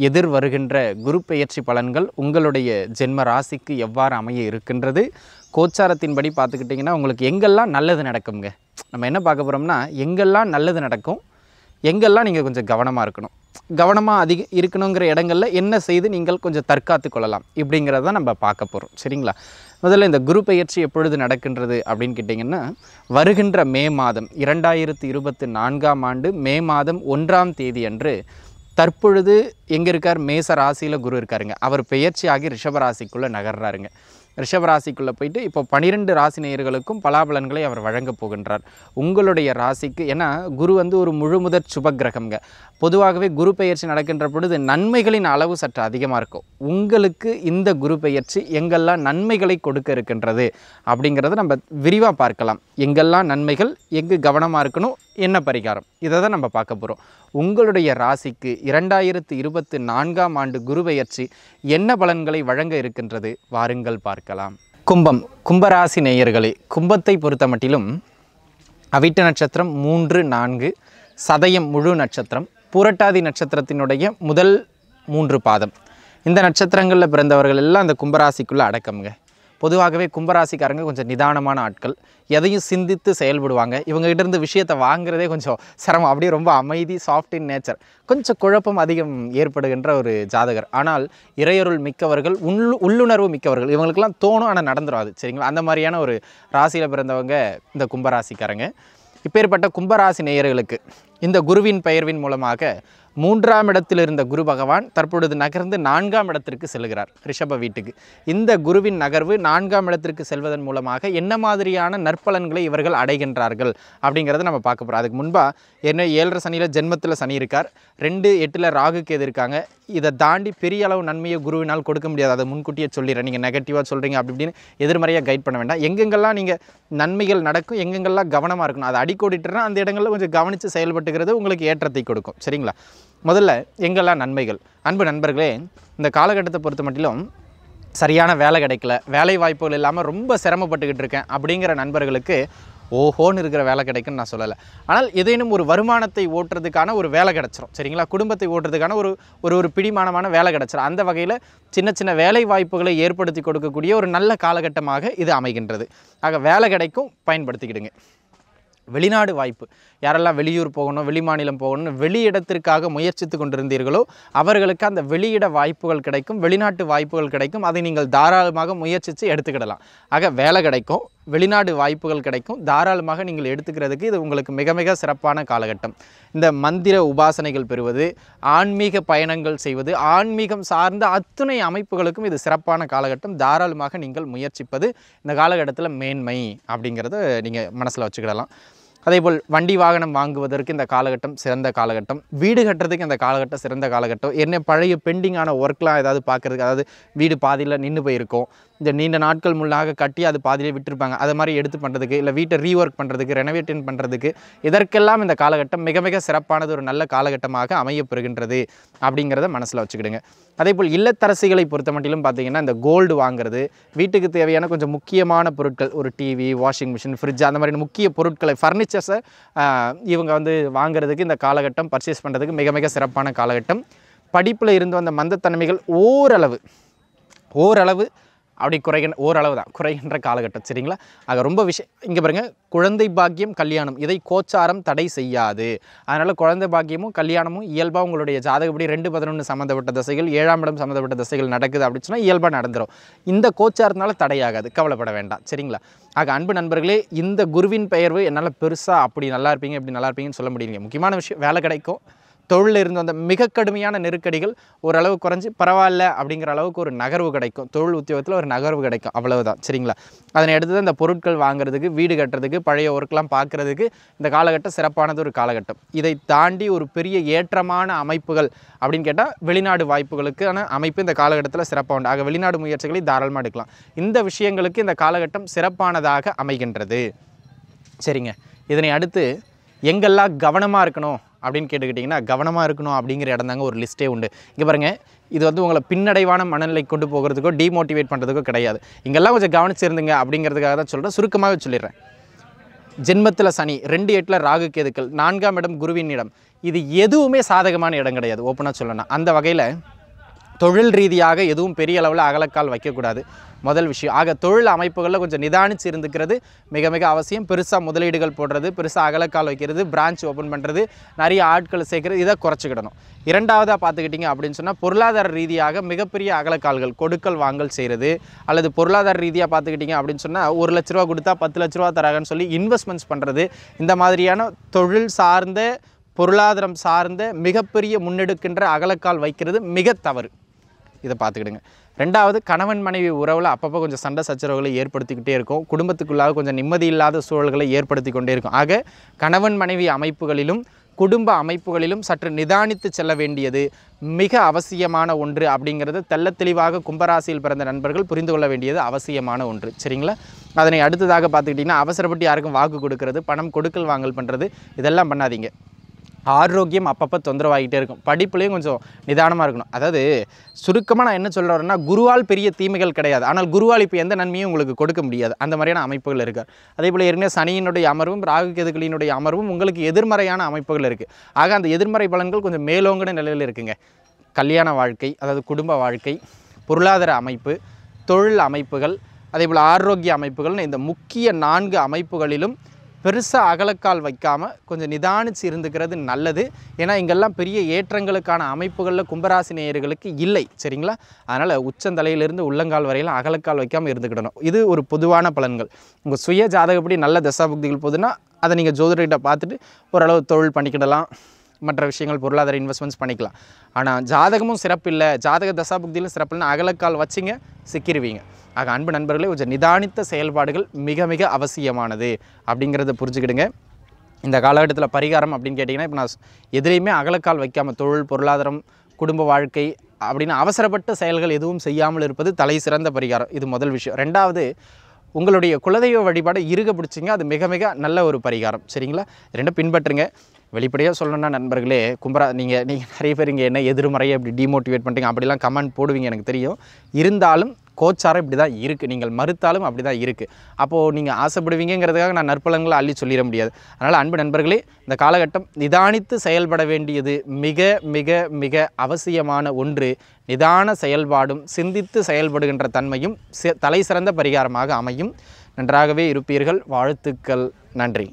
எதிர் வருகின்ற குரு பெயர்ச்சி பலன்கள் உங்களுடைய ஜென்ம ராசிக்கு எவ்வாறு அமைய இருக்கின்றது, கோச்சாரத்தின்படி பார்த்துக்கிட்டிங்கன்னா உங்களுக்கு எங்கெல்லாம் நல்லது நடக்குங்க. நம்ம என்ன பார்க்க போகிறோம்னா, எங்கெல்லாம் நல்லது நடக்கும், எங்கெல்லாம் நீங்கள் கொஞ்சம் கவனமாக இருக்கணும், கவனமாக இருக்கணுங்கிற இடங்களில் என்ன செய்து நீங்கள் கொஞ்சம் தற்காத்து கொள்ளலாம் இப்படிங்கிறத நம்ம பார்க்க போகிறோம். சரிங்களா? முதல்ல இந்த குரு பெயர்ச்சி எப்பொழுது நடக்கின்றது அப்படின்னு கேட்டிங்கன்னா, வருகின்ற மே மாதம் 2024ஆம் ஆண்டு மே மாதம் 1ஆம் தேதி அன்று தற்பொழுது எங்கே இருக்கார்? மேச ராசியில் குரு இருக்காருங்க. அவர் பெயர்ச்சி ஆகி ரிஷபராசிக்குள்ளே நகர்றாருங்க. ரிஷபராசிக்குள்ளே போயிட்டு இப்போ 12 ராசி நேயர்களுக்கும் பலாபலன்களை அவர் வழங்க போகின்றார். உங்களுடைய ராசிக்கு, ஏன்னா குரு வந்து ஒரு முழுமுதற் சுபக்கிரகம்ங்க. பொதுவாகவே குரு பெயர்ச்சி நடக்கின்ற பொழுது நன்மைகளின் அளவு சற்று அதிகமாக இருக்கும். உங்களுக்கு இந்த குரு பெயர்ச்சி எங்கெல்லாம் நன்மைகளை கொடுக்க இருக்கின்றது அப்படிங்கிறத நம்ம விரிவாக பார்க்கலாம். எங்கெல்லாம் நன்மைகள், எங்கு கவனமாக இருக்கணும், என்ன பரிகாரம், இதை தான் நம்ம பார்க்க போகிறோம். உங்களுடைய ராசிக்கு 2024ஆம் ஆண்டு குரு பெயர்ச்சி என்ன பலன்களை வழங்க இருக்கின்றது வாருங்கள் பார்க்கலாம். கும்பம், கும்பராசி நேயர்களே, கும்பத்தை பொறுத்த மட்டிலும் அவிட்ட நட்சத்திரம் 3, 4, சதயம் முழு நட்சத்திரம், பூரட்டாதி நட்சத்திரத்தினுடைய முதல் 3 பாதம், இந்த நட்சத்திரங்களில் பிறந்தவர்கள் எல்லாம் அந்த கும்பராசிக்குள்ளே அடக்கம்ங்க. பொதுவாகவே கும்பராசிக்காரங்க கொஞ்சம் நிதானமான ஆட்கள், எதையும் சிந்தித்து செயல்படுவாங்க. இவங்ககிட்ட இருந்து விஷயத்தை வாங்குறதே கொஞ்சம் சிரமம். அப்படியே ரொம்ப அமைதி, சாஃப்ட் இன் நேச்சர், கொஞ்சம் குழப்பம் அதிகம் ஏற்படுகின்ற ஒரு ஜாதகர். ஆனால் இறையருள் மிக்கவர்கள், உள்ளுணர்வு மிக்கவர்கள். இவங்களுக்கெல்லாம் தோணும், ஆனால் நடந்துடும் அது. சரிங்களா? அந்த மாதிரியான ஒரு ராசியில் பிறந்தவங்க இந்த கும்பராசிக்காரங்க. இப்பேற்பட்ட கும்பராசி நேயர்களுக்கு இந்த குருவின் பெயர்வின் மூலமாக 3ஆம் இடத்தில் இருந்த குரு பகவான் தற்பொழுது நகர்ந்து 4ஆம் இடத்திற்கு செல்கிறார், ரிஷப வீட்டுக்கு. இந்த குருவின் நகர்வு 4ஆம் இடத்திற்கு செல்வதன் மூலமாக என்ன மாதிரியான நற்பலன்களை இவர்கள் அடைகின்றார்கள் அப்படிங்கிறத நம்ம பார்க்க போகிறோம். அதுக்கு முன்பாக என்ன 7.5 சனியில் ஜென்மத்தில் சனி இருக்கார், 2, 8 ராகு கேது இருக்காங்க. இதை தாண்டி பெரிய அளவு நன்மையை குருவினால் கொடுக்க முடியாது. அதை முன்கூட்டியே சொல்லிடுறேன். நீங்கள் நெகட்டிவாக சொல்கிறீங்க அப்படி இப்படின்னு எதிர்மறையாக கைட் பண்ண வேண்டாம். எங்கெங்கெல்லாம் நீங்கள் நன்மைகள் நடக்கும், எங்கெங்கெல்லாம் கவனமாக இருக்கணும், அதை அடிக்கோடிட்டுனா அந்த இடங்களில் கொஞ்சம் கவனித்து செயல்பட்டுக்கிறது உங்களுக்கு ஏற்றத்தை கொடுக்கும். சரிங்களா? முதல்ல எங்கெல்லாம் நன்மைகள். அன்பு நண்பர்களே, இந்த காலகட்டத்தை பொறுத்த மட்டிலும் சரியான வேலை கிடைக்கல, வேலை வாய்ப்புகள் இல்லாமல் ரொம்ப சிரமப்பட்டுக்கிட்டு இருக்கேன் அப்படிங்கிற நண்பர்களுக்கு ஓஹோன்னு இருக்கிற வேலை கிடைக்குன்னு நான் சொல்லலை. ஆனால் ஏதேனும் ஒரு வருமானத்தை ஓட்டுறதுக்கான ஒரு வேலை கிடச்சிரும். சரிங்களா? குடும்பத்தை ஓட்டுறதுக்கான ஒரு பிடிமானமான வேலை கிடச்சிரும். அந்த வகையில் சின்ன சின்ன வேலை வாய்ப்புகளை ஏற்படுத்தி கொடுக்கக்கூடிய ஒரு நல்ல காலகட்டமாக இது அமைகின்றது. ஆக வேலை கிடைக்கும், பயன்படுத்திக்கிடுங்க. வெளிநாடு வாய்ப்பு, யாரெல்லாம் வெளியூர் போகணும், வெளிமாநிலம் போகணும்னு வெளியிடத்திற்காக முயற்சித்து கொண்டிருந்தீர்களோ அவர்களுக்கு அந்த வெளியிட வாய்ப்புகள் கிடைக்கும், வெளிநாட்டு வாய்ப்புகள் கிடைக்கும். அதை நீங்கள் தாராளமாக முயற்சித்து எடுத்துக்கிடலாம். ஆக வேலை கிடைக்கும், வெளிநாடு வாய்ப்புகள் கிடைக்கும், தாராளமாக நீங்கள் எடுத்துக்கிறதுக்கு இது உங்களுக்கு மிக மிக சிறப்பான காலகட்டம். இந்த மந்திர உபாசனைகள் பெறுவது, ஆன்மீக பயணங்கள் செய்வது, ஆன்மீகம் சார்ந்த அத்துணை அமைப்புகளுக்கும் இது சிறப்பான காலகட்டம். தாராளமாக நீங்கள் முயற்சிப்பது இந்த காலகட்டத்தில் மேன்மை அப்படிங்கிறத நீங்கள் மனசில் வச்சுக்கிடலாம். அதேபோல் வண்டி வாகனம் வாங்குவதற்கு இந்த காலகட்டம் சிறந்த காலகட்டம். வீடு கட்டுறதுக்கு இந்த காலகட்டம் சிறந்த காலகட்டம். என்ன பழைய பெண்டிங்கான ஒர்க்லாம் ஏதாவது பார்க்குறதுக்கு, அதாவது வீடு பாதியில் நின்று போயிருக்கும், இந்த நீண்ட நாட்கள் முன்னாக கட்டி அது பாதியிலே விட்டுருப்பாங்க, அதை மாதிரி எடுத்து பண்ணுறதுக்கு, இல்லை வீட்டை ரீஒர்க் பண்ணுறதுக்கு, ரெனோவேட்டிங் பண்ணுறதுக்கு, இதற்கெல்லாம் இந்த காலகட்டம் மிக மிக சிறப்பானது, ஒரு நல்ல காலகட்டமாக அமையப்பெறுகின்றது அப்படிங்கிறத மனசில் வச்சுக்கிடுங்க. அதேபோல் இல்லத்தரசிகளை பொறுத்த மட்டிலும் பார்த்திங்கன்னா, இந்த கோல்டு வாங்குறது, வீட்டுக்கு தேவையான கொஞ்சம் முக்கியமான பொருட்கள், ஒரு டிவி, வாஷிங் மிஷின், ஃப்ரிட்ஜ், அந்த மாதிரி முக்கிய பொருட்களை, ஃபர்னிச்சர்ஸை இவங்க வந்து வாங்குறதுக்கு இந்த காலகட்டம், பர்ச்சேஸ் பண்ணுறதுக்கு மிக மிக சிறப்பான காலகட்டம். படிப்பில் இருந்து வந்த மந்தத்தன்மைகள் ஓரளவு அப்படி ஓரளவு தான் குறைகின்ற காலகட்டம். சரிங்களா? ஆக ரொம்ப இங்கே பாருங்கள், குழந்தை பாக்கியம், கல்யாணம், இதை கோச்சாரம் தடை செய்யாது. அதனால் குழந்தை பாக்கியமும் கல்யாணமும் இயல்பாக உங்களுடைய ஜாதகப்படி 2-11 சம்மந்தப்பட்ட தசைகள், 7ஆம் இடம் சம்மந்தப்பட்ட தசைகள் நடக்குது அப்படின்னு சொன்னால் இயல்பாக நடந்துடும். இந்த கோச்சாரத்தினால தடையாகாது, கவலைப்பட வேண்டாம். சரிங்களா? ஆக அன்பு நண்பர்களே, இந்த குருவின் பெயர்வு என்னால் பெருசாக அப்படி நல்லா இருப்பீங்க, இப்படி நல்லா இருப்பீங்கன்னு சொல்ல முடியுங்க. முக்கியமான விஷயம், வேலை கிடைக்கும். தொழிலில் இருந்து வந்த மிக கடுமையான நெருக்கடிகள் ஓரளவு குறைஞ்சி பரவாயில்ல அப்படிங்கிற அளவுக்கு ஒரு நகர்வு கிடைக்கும். தொழில் உத்தியோகத்தில் ஒரு நகர்வு கிடைக்கும், அவ்வளவுதான். சரிங்களா? அதனை அடுத்து இந்த பொருட்கள் வாங்குறதுக்கு, வீடு கட்டுறதுக்கு, பழைய ஒர்க்லாம் பார்க்குறதுக்கு இந்த காலகட்டம் சிறப்பானது ஒரு காலகட்டம். இதை தாண்டி ஒரு பெரிய ஏற்றமான அமைப்புகள் அப்படின்னு கேட்டால் வெளிநாடு வாய்ப்புகளுக்கான அமைப்பு இந்த காலகட்டத்தில் சிறப்பாக உண்டு. ஆக வெளிநாடு முயற்சிகளை தாராளமாக எடுக்கலாம். இந்த விஷயங்களுக்கு இந்த காலகட்டம் சிறப்பானதாக அமைகின்றது. சரிங்க. இதனை அடுத்து எங்கெல்லாம் கவனமாக இருக்கணும் அப்படின்னு கேட்டுக்கிட்டிங்கன்னா, கவனமாக இருக்கணும் அப்படிங்கிற இடம் தாங்க ஒரு லிஸ்ட்டே உண்டு. இங்கே பாருங்கள், இது வந்து உங்களை பின்னடைவான மனநிலை கொண்டு போகிறதுக்கோ டிமோட்டிவேட் பண்ணுறதுக்கோ கிடையாது. இங்கெல்லாம் கொஞ்சம் கவனிச்சிருந்துங்க அப்படிங்கிறதுக்காக தான் சொல்கிறேன். சுருக்கமாகவே சொல்லிடுறேன். ஜென்மத்தில் சனி, 2, 8 ராகு கேதுக்கள், 4ஆம் இடம் குருவின் இடம், இது எதுவுமே சாதகமான இடம் கிடையாது, ஓப்பனாக சொல்லணும். அந்த வகையில் தொழில் ரீதியாக எதுவும் பெரிய அளவில் அகலக்கால் வைக்கக்கூடாது முதல் விஷயம். ஆக தொழில் அமைப்புகளில் கொஞ்சம் நிதானித்து இருந்துக்கிறது மிக மிக அவசியம். பெருசாக முதலீடுகள் போடுறது, பெருசாக அகலக்கால் வைக்கிறது, பிரான்ச் ஓப்பன் பண்ணுறது, நிறைய ஆட்கள் சேர்க்குறது, இதை குறைச்சிக்கிடணும். இரண்டாவதாக பார்த்துக்கிட்டிங்க அப்படின்னு சொன்னால் பொருளாதார ரீதியாக மிகப்பெரிய அகலக்கால்கள் கொடுக்கல் வாங்கல் செய்கிறது, அல்லது பொருளாதார ரீதியாக பார்த்துக்கிட்டிங்க அப்படின்னு சொன்னால் 1 லட்ச ரூபா கொடுத்தா 10 லட்ச ரூபா தராங்கன்னு சொல்லி இன்வெஸ்ட்மெண்ட்ஸ் பண்ணுறது, இந்த மாதிரியான தொழில் சார்ந்த பொருளாதாரம் சார்ந்த மிகப்பெரிய முன்னெடுக்கின்ற அகலக்கால் வைக்கிறது மிக தவறு. இதை பார்த்துக்கிடுங்க. ரெண்டாவது, கணவன் மனைவி உறவில் அப்பப்போ கொஞ்சம் சண்டை சச்சரவுகளை ஏற்படுத்திக்கிட்டே இருக்கும். குடும்பத்துக்குள்ளாக கொஞ்சம் நிம்மதி இல்லாத சூழல்களை ஏற்படுத்தி கொண்டே இருக்கும். ஆக கணவன் மனைவி அமைப்புகளிலும் குடும்ப அமைப்புகளிலும் சற்று நிதானித்து செல்ல வேண்டியது மிக அவசியமான ஒன்று அப்படிங்கிறது தெள்ள தெளிவாக கும்பராசியில் பிறந்த நண்பர்கள் புரிந்து கொள்ள வேண்டியது அவசியமான ஒன்று. சரிங்களா? அதனை அடுத்ததாக பார்த்துக்கிட்டிங்கன்னா அவசரப்பட்டு யாருக்கும் வாக்கு கொடுக்கறது, பணம் கொடுக்கல் வாங்கல் பண்ணுறது, இதெல்லாம் பண்ணாதீங்க. ஆரோக்கியம் அப்பப்போ தொந்தரவாகிட்டே இருக்கும். படிப்புலேயும் கொஞ்சம் நிதானமாக இருக்கணும். அதாவது சுருக்கமாக நான் என்ன சொல்கிறேன்னா, குருவால் பெரிய தீமைகள் கிடையாது, ஆனால் குருவால் இப்போ எந்த நன்மையும் உங்களுக்கு கொடுக்க முடியாது. அந்த மாதிரியான அமைப்புகள் இருக்குது. அதே போல் ஏற்கனவே சனியினுடைய அமர்வும் ராகு கேதுகளினுடைய அமர்வும் உங்களுக்கு எதிர்மறையான அமைப்புகள் இருக்குது. ஆக அந்த எதிர்மறை பலன்கள் கொஞ்சம் மேலோங்கின நிலையில் இருக்குங்க. கல்யாண வாழ்க்கை, அதாவது குடும்ப வாழ்க்கை, பொருளாதார அமைப்பு, தொழில் அமைப்புகள், அதே போல் ஆரோக்கிய அமைப்புகள்னு இந்த முக்கிய 4 அமைப்புகளிலும் பெருசாக அகலக்கால் வைக்காமல் கொஞ்சம் நிதானித்து இருந்துக்கிறது நல்லது. ஏன்னா இங்கெல்லாம் பெரிய ஏற்றங்களுக்கான அமைப்புகளில் கும்பராசி நேயர்களுக்கு இல்லை. சரிங்களா? அதனால் உச்சந்தலையிலிருந்து உள்ளங்கால் வரையிலும் அகலக்கால் வைக்காமல் இருந்துக்கிடணும். இது ஒரு பொதுவான பலன்கள். உங்கள் சுய ஜாதகப்படி நல்ல தசாபுக்திகள் போதுன்னா அதை நீங்கள் ஜோதிடர்கிட்ட பார்த்துட்டு ஓரளவு தொழில் பண்ணிக்கிடலாம், மற்ற விஷயங்கள் பொருளாதார இன்வெஸ்ட்மெண்ட்ஸ் பண்ணிக்கலாம். ஆனால் ஜாதகமும் சிறப்பில்லை, ஜாதக தசாபுக்தியிலும் சிறப்பில்லைன்னா அகலக்கால் வச்சிங்க சிக்கிடுவீங்க. ஆக அன்பு நண்பர்களே, கொஞ்சம் நிதானித்த செயல்பாடுகள் மிக மிக அவசியமானது அப்படிங்கிறத புரிஞ்சுக்கிடுங்க. இந்த காலகட்டத்தில் பரிகாரம் அப்படின்னு கேட்டிங்கன்னா, இப்போ நான் எதிரையுமே அகலக்கால் வைக்காமல் தொழில், பொருளாதாரம், குடும்ப வாழ்க்கை அப்படின்னு அவசரப்பட்ட செயல்கள் எதுவும் செய்யாமல் இருப்பது தலை சிறந்த பரிகாரம். இது முதல் விஷயம். ரெண்டாவது, உங்களுடைய குலதெய்வ வழிபாடை இருக பிடிச்சிங்க, அது மிக மிக நல்ல ஒரு பரிகாரம். சரிங்களா? ரெண்டும் பின்பற்றுங்க. வெளிப்படையாக சொல்லணும்னா நண்பர்களே, நீங்கள் நிறைய பேர் இங்கே என்ன எதிர்மறையை இப்படி டிமோட்டிவேட் பண்ணுறீங்க அப்படிலாம் கமெண்ட் போடுவீங்க, எனக்கு தெரியும். இருந்தாலும் கோச்சாரம் இப்படி தான் இருக்குது, நீங்கள் மறுத்தாலும் அப்படி தான் இருக்குது. அப்போது நீங்கள் ஆசைப்படுவீங்கிறதுக்காக நான் நற்பலன்களை அள்ளி சொல்லிட முடியாது. அதனால் அன்பு நண்பர்களே, இந்த காலகட்டம் நிதானித்து செயல்பட வேண்டியது மிக மிக மிக அவசியமான ஒன்று. நிதான செயல்பாடும் சிந்தித்து செயல்படுகின்ற தன்மையும் தலை சிறந்த பரிகாரமாக அமையும். நன்றாகவே இருப்பீர்கள். வாழ்த்துக்கள். நன்றி.